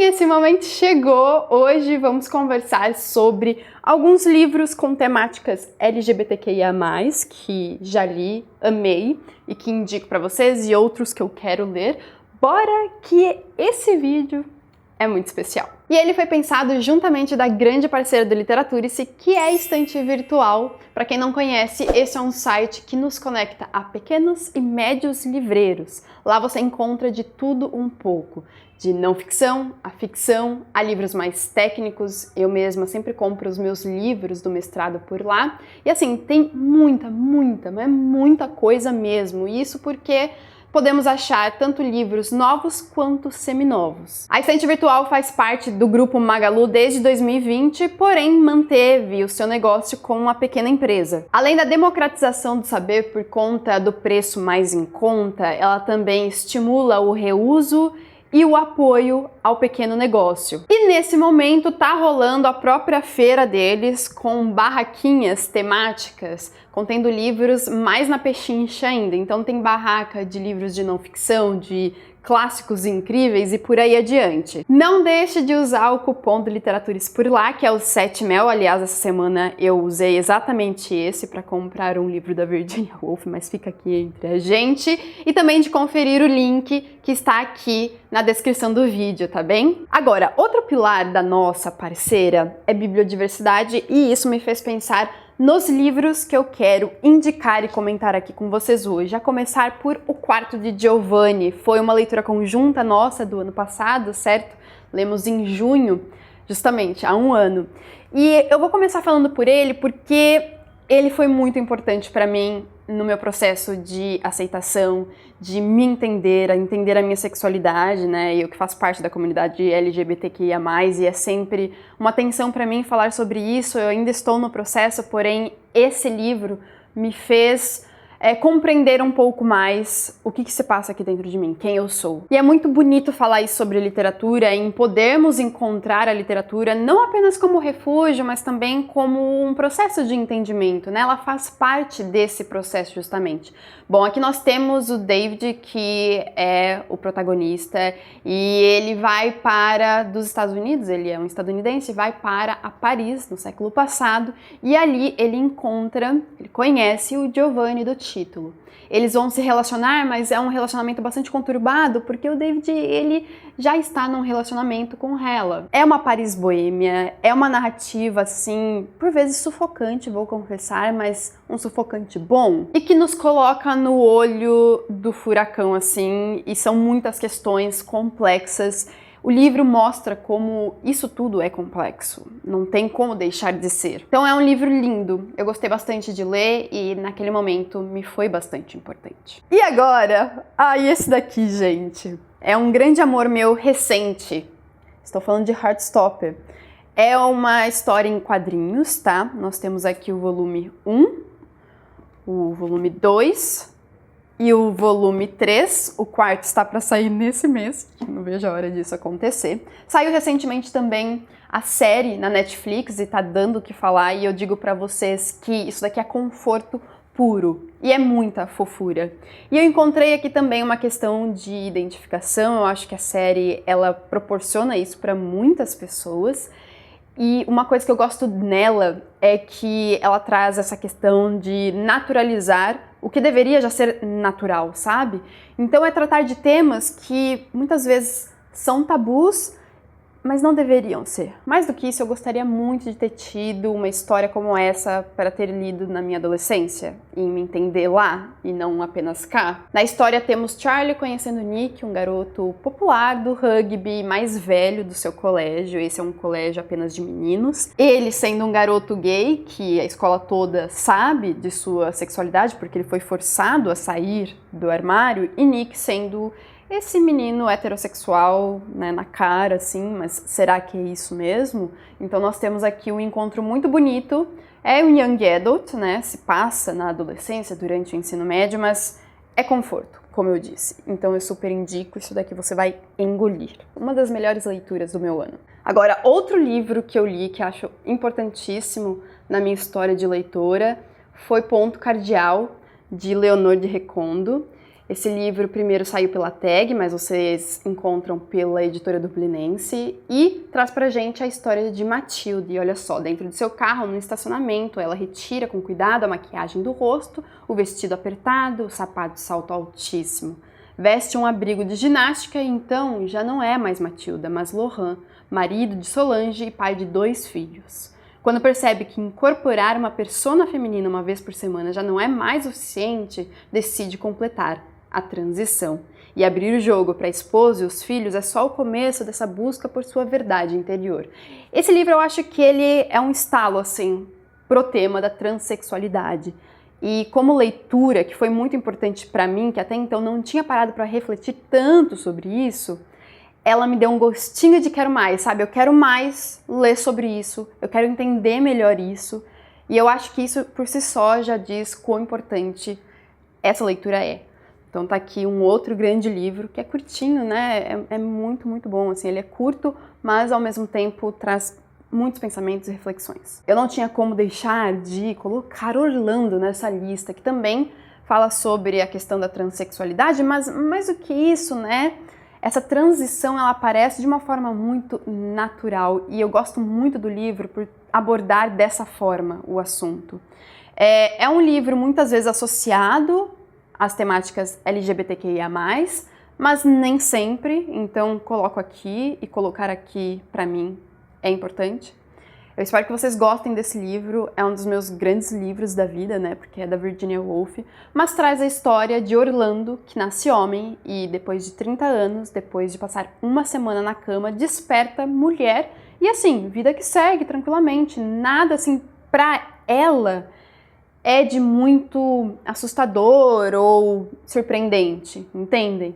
esse momento chegou! Hoje vamos conversar sobre alguns livros com temáticas LGBTQIA+, que já li, amei e que indico para vocês, e outros que eu quero ler. Bora que esse vídeo é muito especial. E ele foi pensado juntamente da grande parceira do Literaturice, que é a Estante Virtual. Para quem não conhece, esse é um site que nos conecta a pequenos e médios livreiros. Lá você encontra de tudo um pouco, de não ficção, a ficção, a livros mais técnicos. Eu mesma sempre compro os meus livros do mestrado por lá. E assim, tem muita coisa mesmo. Isso porque podemos achar tanto livros novos quanto seminovos. A Estante Virtual faz parte do grupo Magalu desde 2020, porém manteve o seu negócio como uma pequena empresa. Além da democratização do saber por conta do preço mais em conta, ela também estimula o reuso e o apoio ao pequeno negócio. E nesse momento tá rolando a própria feira deles com barraquinhas temáticas, contendo livros mais na pechincha ainda. Então tem barraca de livros de não ficção, de clássicos incríveis e por aí adiante. Não deixe de usar o cupom do Literaturice por lá, que é o 7mel. Aliás, essa semana eu usei exatamente esse para comprar um livro da Virginia Woolf, mas fica aqui entre a gente. E também de conferir o link que está aqui na descrição do vídeo, tá bem? Agora, outro pilar da nossa parceira é bibliodiversidade, e isso me fez pensar nos livros que eu quero indicar e comentar aqui com vocês hoje. A começar por O Quarto de Giovanni. Foi uma leitura conjunta nossa do ano passado, certo? Lemos em junho, justamente, há um ano. E eu vou começar falando por ele porque ele foi muito importante para mim no meu processo de aceitação, de me entender, a entender a minha sexualidade, né? Eu que faço parte da comunidade LGBTQIA+, e é sempre uma tensão para mim falar sobre isso. Eu ainda estou no processo, porém esse livro me fez compreender um pouco mais o que se passa aqui dentro de mim, quem eu sou. E é muito bonito falar isso sobre literatura, em podermos encontrar a literatura não apenas como refúgio, mas também como um processo de entendimento, né? Ela faz parte desse processo justamente. Bom, aqui nós temos o David, que é o protagonista, e ele vai dos Estados Unidos, ele é um estadunidense, vai para a Paris no século passado, e ali ele conhece o Giovanni do título. Eles vão se relacionar, mas é um relacionamento bastante conturbado, porque o David, ele já está num relacionamento com ela. É uma Paris boêmia, é uma narrativa, assim, por vezes sufocante, vou confessar, mas um sufocante bom, e que nos coloca no olho do furacão, assim, e são muitas questões complexas. O livro mostra como isso tudo é complexo, não tem como deixar de ser. Então é um livro lindo, eu gostei bastante de ler e naquele momento me foi bastante importante. E agora, esse daqui, gente, é um grande amor meu recente. Estou falando de Heartstopper. É uma história em quadrinhos, tá? Nós temos aqui o volume 1, o volume 2... e o volume 3, o quarto está para sair nesse mês, não vejo a hora disso acontecer. Saiu recentemente também a série na Netflix e tá dando o que falar, e eu digo para vocês que isso daqui é conforto puro e é muita fofura. E eu encontrei aqui também uma questão de identificação. Eu acho que a série ela proporciona isso para muitas pessoas. E uma coisa que eu gosto nela é que ela traz essa questão de naturalizar o que deveria já ser natural, sabe? Então é tratar de temas que muitas vezes são tabus, mas não deveriam ser. Mais do que isso, eu gostaria muito de ter tido uma história como essa para ter lido na minha adolescência e me entender lá e não apenas cá. Na história temos Charlie conhecendo Nick, um garoto popular do rugby mais velho do seu colégio. Esse é um colégio apenas de meninos. Ele sendo um garoto gay, que a escola toda sabe de sua sexualidade porque ele foi forçado a sair do armário, e Nick sendo esse menino heterossexual, né, na cara, assim, mas será que é isso mesmo? Então nós temos aqui um encontro muito bonito. É um young adult, né, se passa na adolescência, durante o ensino médio, mas é conforto, como eu disse. Então eu super indico, isso daqui você vai engolir. Uma das melhores leituras do meu ano. Agora, outro livro que eu li, que acho importantíssimo na minha história de leitora, foi Ponto Cardial, de Leonor de Recondo. Esse livro primeiro saiu pela Tag, mas vocês encontram pela editora Dublinense, e traz pra gente a história de Matilde. Olha só, dentro de seu carro, no estacionamento, ela retira com cuidado a maquiagem do rosto, o vestido apertado, o sapato de salto altíssimo. Veste um abrigo de ginástica e então já não é mais Matilda, mas Laurent, marido de Solange e pai de 2 filhos. Quando percebe que incorporar uma persona feminina uma vez por semana já não é mais o suficiente, decide completar a transição. E abrir o jogo para a esposa e os filhos é só o começo dessa busca por sua verdade interior. Esse livro eu acho que ele é um estalo, assim, pro tema da transexualidade. E como leitura, que foi muito importante para mim, que até então não tinha parado para refletir tanto sobre isso, ela me deu um gostinho de quero mais, sabe? Eu quero mais ler sobre isso, eu quero entender melhor isso. E eu acho que isso por si só já diz quão importante essa leitura é. Então tá aqui um outro grande livro, que é curtinho, né? É muito, muito bom, assim, ele é curto, mas ao mesmo tempo traz muitos pensamentos e reflexões. Eu não tinha como deixar de colocar Orlando nessa lista, que também fala sobre a questão da transexualidade, mas mais do que isso, né? Essa transição, ela aparece de uma forma muito natural, e eu gosto muito do livro por abordar dessa forma o assunto. É um livro muitas vezes associado as temáticas LGBTQIA+, mas nem sempre, então coloco aqui, e colocar aqui para mim é importante. Eu espero que vocês gostem desse livro, é um dos meus grandes livros da vida, né, porque é da Virginia Woolf, mas traz a história de Orlando, que nasce homem e depois de 30 anos, depois de passar uma semana na cama, desperta mulher e assim, vida que segue tranquilamente, nada assim pra ela é de muito assustador ou surpreendente, entendem?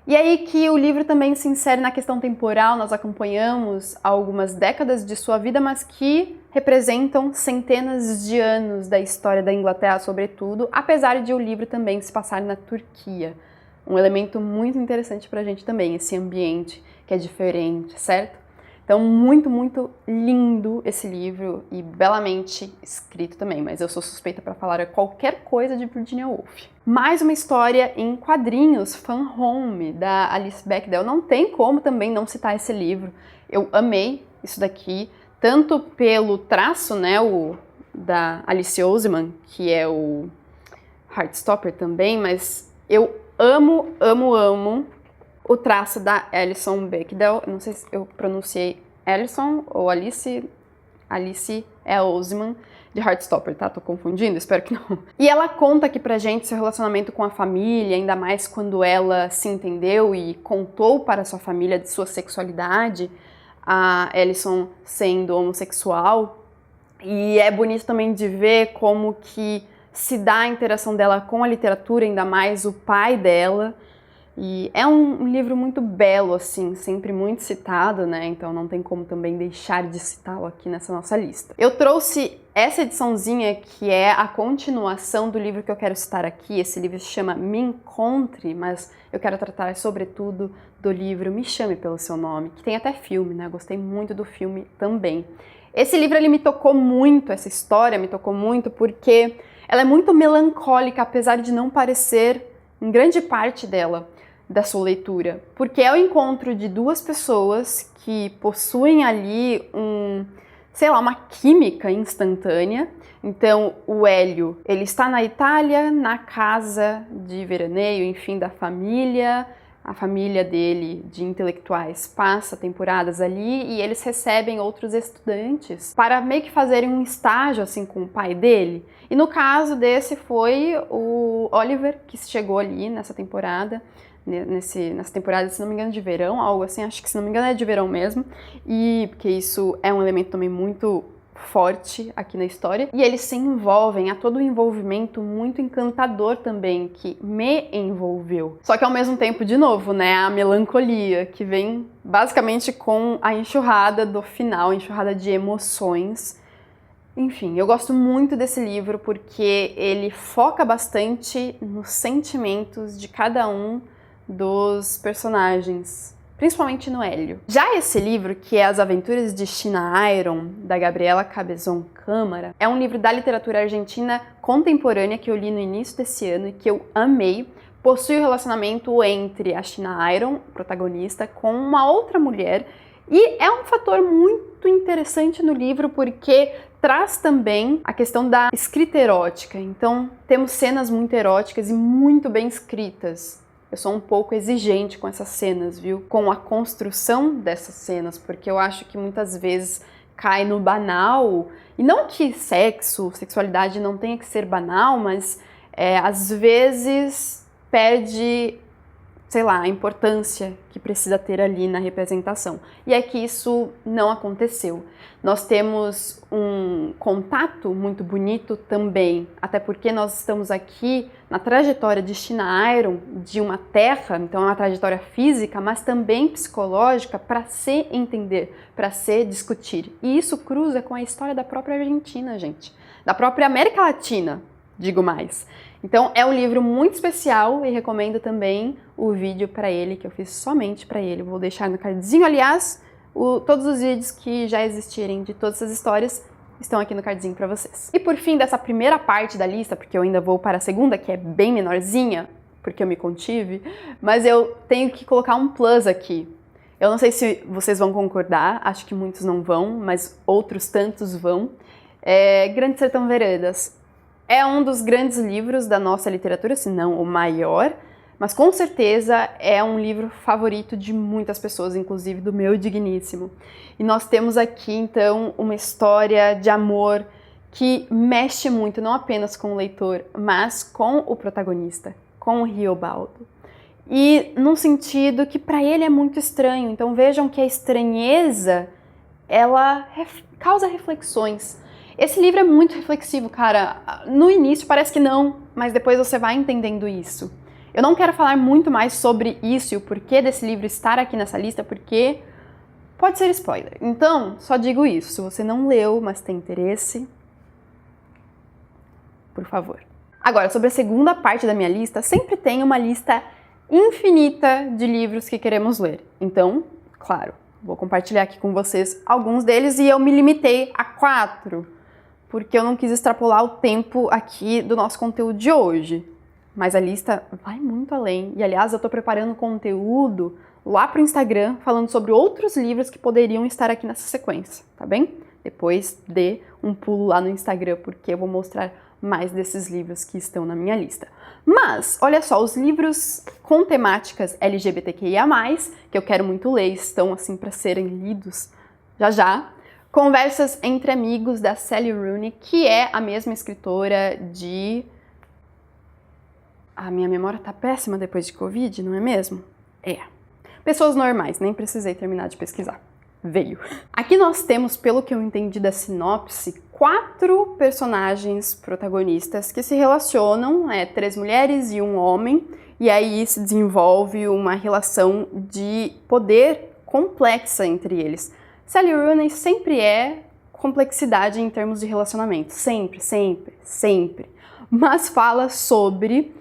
E aí que o livro também se insere na questão temporal, nós acompanhamos algumas décadas de sua vida, mas que representam centenas de anos da história da Inglaterra, sobretudo, apesar de o livro também se passar na Turquia. Um elemento muito interessante pra gente também, esse ambiente que é diferente, certo? Então, muito, muito lindo esse livro e belamente escrito também, mas eu sou suspeita para falar qualquer coisa de Virginia Woolf. Mais uma história em quadrinhos, Fan Home, da Alice Bechdel. Não tem como também não citar esse livro. Eu amei isso daqui, tanto pelo traço, né, da Alice Oseman, que é o Heartstopper também, mas eu amo, amo, amo o traço da Alison Bechdel. Não sei se eu pronunciei Alison ou Alice é Oseman, de Heartstopper, tá? Tô confundindo? Espero que não. E ela conta aqui pra gente seu relacionamento com a família, ainda mais quando ela se entendeu e contou para sua família de sua sexualidade, a Alison sendo homossexual. E é bonito também de ver como que se dá a interação dela com a literatura, ainda mais o pai dela. E é um livro muito belo, assim, sempre muito citado, né? Então não tem como também deixar de citá-lo aqui nessa nossa lista. Eu trouxe essa ediçãozinha que é a continuação do livro que eu quero citar aqui. Esse livro se chama Me Encontre, mas eu quero tratar sobretudo do livro Me Chame Pelo Seu Nome, que tem até filme, né? Eu gostei muito do filme também. Esse livro, ele me tocou muito, essa história me tocou muito, porque ela é muito melancólica, apesar de não parecer, em grande parte dela, da sua leitura, porque é o encontro de duas pessoas que possuem ali uma química instantânea. Então, o Hélio, ele está na Itália, na casa de veraneio, enfim, da família. A família dele, de intelectuais, passa temporadas ali e eles recebem outros estudantes para meio que fazerem um estágio, assim, com o pai dele. E no caso desse foi o Oliver, que chegou ali nessa temporada, nessa temporada, se não me engano, de verão, algo assim, acho que se não me engano é de verão mesmo, e porque isso é um elemento também muito forte aqui na história, e eles se envolvem, há todo um envolvimento muito encantador também, que me envolveu. Só que ao mesmo tempo, de novo, né, a melancolia, que vem basicamente com a enxurrada do final, a enxurrada de emoções. Enfim, eu gosto muito desse livro porque ele foca bastante nos sentimentos de cada um dos personagens, principalmente no Hélio. Já esse livro, que é As Aventuras de China Iron, da Gabriela Cabezón Câmara, é um livro da literatura argentina contemporânea que eu li no início desse ano e que eu amei, possui o relacionamento entre a Sheena Iron, protagonista, com uma outra mulher, e é um fator muito interessante no livro porque traz também a questão da escrita erótica. Então, temos cenas muito eróticas e muito bem escritas. Eu sou um pouco exigente com essas cenas, viu? Com a construção dessas cenas, porque eu acho que muitas vezes cai no banal. E não que sexo, sexualidade não tenha que ser banal, mas às vezes perde, sei lá, a importância que precisa ter ali na representação. E é que isso não aconteceu. Nós temos um contato muito bonito também, até porque nós estamos aqui na trajetória de Sheena Iron, de uma terra, então é uma trajetória física, mas também psicológica, para se entender, para se discutir. E isso cruza com a história da própria Argentina, gente. Da própria América Latina, digo mais. Então é um livro muito especial e recomendo também o vídeo para ele, que eu fiz somente para ele. Vou deixar no cardzinho, aliás, todos os vídeos que já existirem de todas essas histórias estão aqui no cardzinho para vocês. E por fim dessa primeira parte da lista, porque eu ainda vou para a segunda, que é bem menorzinha, porque eu me contive, mas eu tenho que colocar um plus aqui. Eu não sei se vocês vão concordar, acho que muitos não vão, mas outros tantos vão. Grande Sertão Veredas. É um dos grandes livros da nossa literatura, se não o maior, mas com certeza é um livro favorito de muitas pessoas, inclusive do meu digníssimo. E nós temos aqui, então, uma história de amor que mexe muito, não apenas com o leitor, mas com o protagonista, com o Riobaldo. E num sentido que para ele é muito estranho. Então vejam que a estranheza, ela causa reflexões. Esse livro é muito reflexivo, cara. No início parece que não, mas depois você vai entendendo isso. Eu não quero falar muito mais sobre isso e o porquê desse livro estar aqui nessa lista, porque pode ser spoiler. Então, só digo isso. Se você não leu, mas tem interesse, por favor. Agora, sobre a segunda parte da minha lista, sempre tem uma lista infinita de livros que queremos ler. Então, claro, vou compartilhar aqui com vocês alguns deles e eu me limitei a 4, porque eu não quis extrapolar o tempo aqui do nosso conteúdo de hoje. Mas a lista vai muito além. E, aliás, eu tô preparando conteúdo lá pro Instagram falando sobre outros livros que poderiam estar aqui nessa sequência, tá bem? Depois dê um pulo lá no Instagram, porque eu vou mostrar mais desses livros que estão na minha lista. Mas, olha só, os livros com temáticas LGBTQIA+, que eu quero muito ler, estão assim para serem lidos já já. Conversas entre Amigos, da Sally Rooney, que é a mesma escritora de... A minha memória tá péssima depois de Covid, não é mesmo? É. Pessoas Normais, nem precisei terminar de pesquisar. Veio. Aqui nós temos, pelo que eu entendi da sinopse, 4 personagens protagonistas que se relacionam, 3 mulheres e um homem, e aí se desenvolve uma relação de poder complexa entre eles. Sally Rooney sempre é complexidade em termos de relacionamento, sempre, sempre, sempre. Mas fala sobre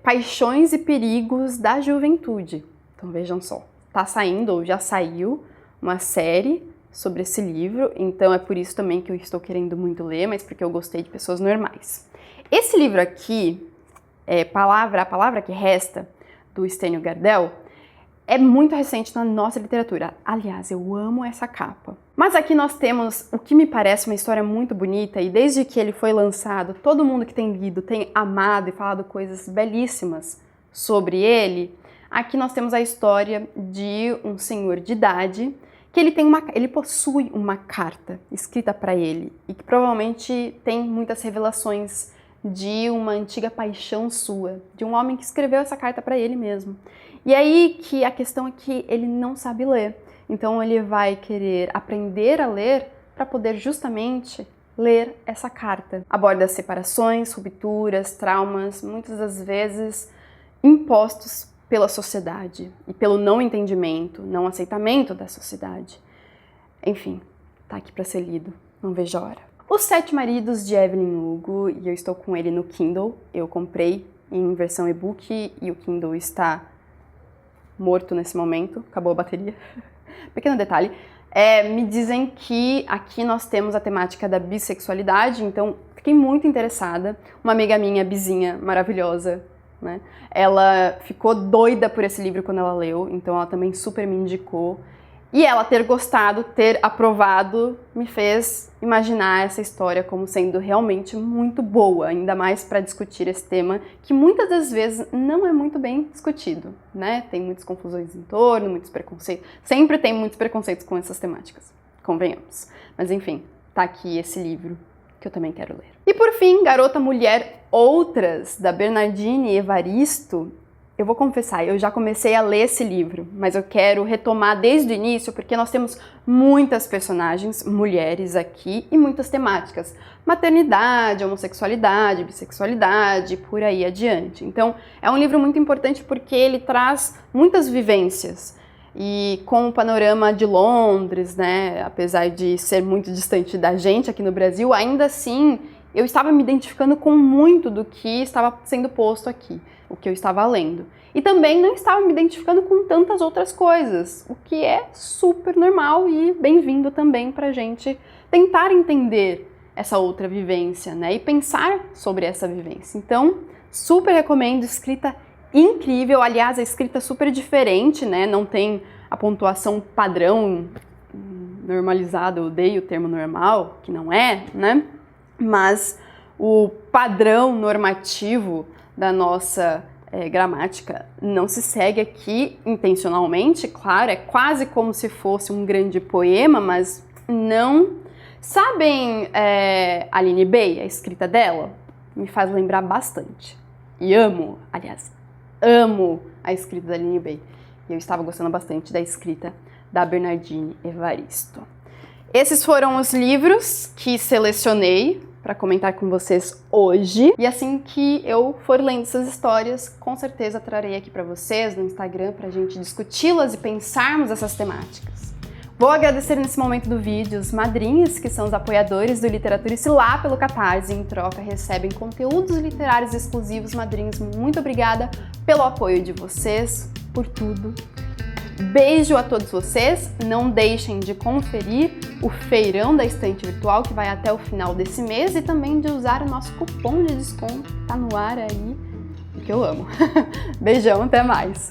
paixões e perigos da juventude. Então vejam só, tá saindo ou já saiu uma série sobre esse livro, então é por isso também que eu estou querendo muito ler, mas porque eu gostei de Pessoas Normais. Esse livro aqui, A Palavra que Resta, do Stênio Gardel, é muito recente na nossa literatura. Aliás, eu amo essa capa. Mas aqui nós temos o que me parece uma história muito bonita e desde que ele foi lançado, todo mundo que tem lido tem amado e falado coisas belíssimas sobre ele. Aqui nós temos a história de um senhor de idade que ele possui uma carta escrita para ele e que provavelmente tem muitas revelações de uma antiga paixão sua, de um homem que escreveu essa carta para ele mesmo. E aí que a questão é que ele não sabe ler, então ele vai querer aprender a ler para poder justamente ler essa carta. Aborda separações, rupturas, traumas, muitas das vezes impostos pela sociedade e pelo não entendimento, não aceitamento da sociedade. Enfim, tá aqui para ser lido, não vejo a hora. Os Sete Maridos, de Evelyn Hugo, e eu estou com ele no Kindle. Eu comprei em versão e-book e o Kindle está morto nesse momento, acabou a bateria. Pequeno detalhe. Me dizem que aqui nós temos a temática da bissexualidade, então fiquei muito interessada. Uma amiga minha, Bizinha, maravilhosa, né? Ela ficou doida por esse livro quando ela leu, então ela também super me indicou. E ela ter gostado, ter aprovado, me fez imaginar essa história como sendo realmente muito boa, ainda mais para discutir esse tema que muitas das vezes não é muito bem discutido, né? Tem muitas confusões em torno, muitos preconceitos. Sempre tem muitos preconceitos com essas temáticas, convenhamos. Mas enfim, tá aqui esse livro que eu também quero ler. E por fim, Garota, Mulher, Outras, da Bernardine Evaristo. Eu vou confessar, eu já comecei a ler esse livro, mas eu quero retomar desde o início porque nós temos muitas personagens, mulheres aqui e muitas temáticas. Maternidade, homossexualidade, bissexualidade, por aí adiante. Então, é um livro muito importante porque ele traz muitas vivências. E com o panorama de Londres, né, apesar de ser muito distante da gente aqui no Brasil, ainda assim eu estava me identificando com muito do que estava sendo posto aqui, o que eu estava lendo. E também não estava me identificando com tantas outras coisas, o que é super normal e bem-vindo também para a gente tentar entender essa outra vivência, né, e pensar sobre essa vivência. Então, super recomendo, escrita incrível, aliás, a escrita super diferente, né, não tem a pontuação padrão normalizada, eu odeio o termo normal, que não é, né? Mas o padrão normativo da nossa gramática não se segue aqui intencionalmente, claro, é quase como se fosse um grande poema, mas não. Sabem Aline Bay, a escrita dela? Me faz lembrar bastante. E amo, aliás, amo a escrita da Aline Bay. E eu estava gostando bastante da escrita da Bernardine Evaristo. Esses foram os livros que selecionei para comentar com vocês hoje. E assim que eu for lendo essas histórias, com certeza trarei aqui para vocês no Instagram para a gente discuti-las e pensarmos essas temáticas. Vou agradecer nesse momento do vídeo os madrinhas, que são os apoiadores do Literaturice lá pelo Catarse, e em troca recebem conteúdos literários exclusivos. Madrinhas, muito obrigada pelo apoio de vocês, por tudo. Beijo a todos vocês, não deixem de conferir o feirão da estante virtual que vai até o final desse mês e também de usar o nosso cupom de desconto, tá no ar aí, que eu amo. Beijão, até mais!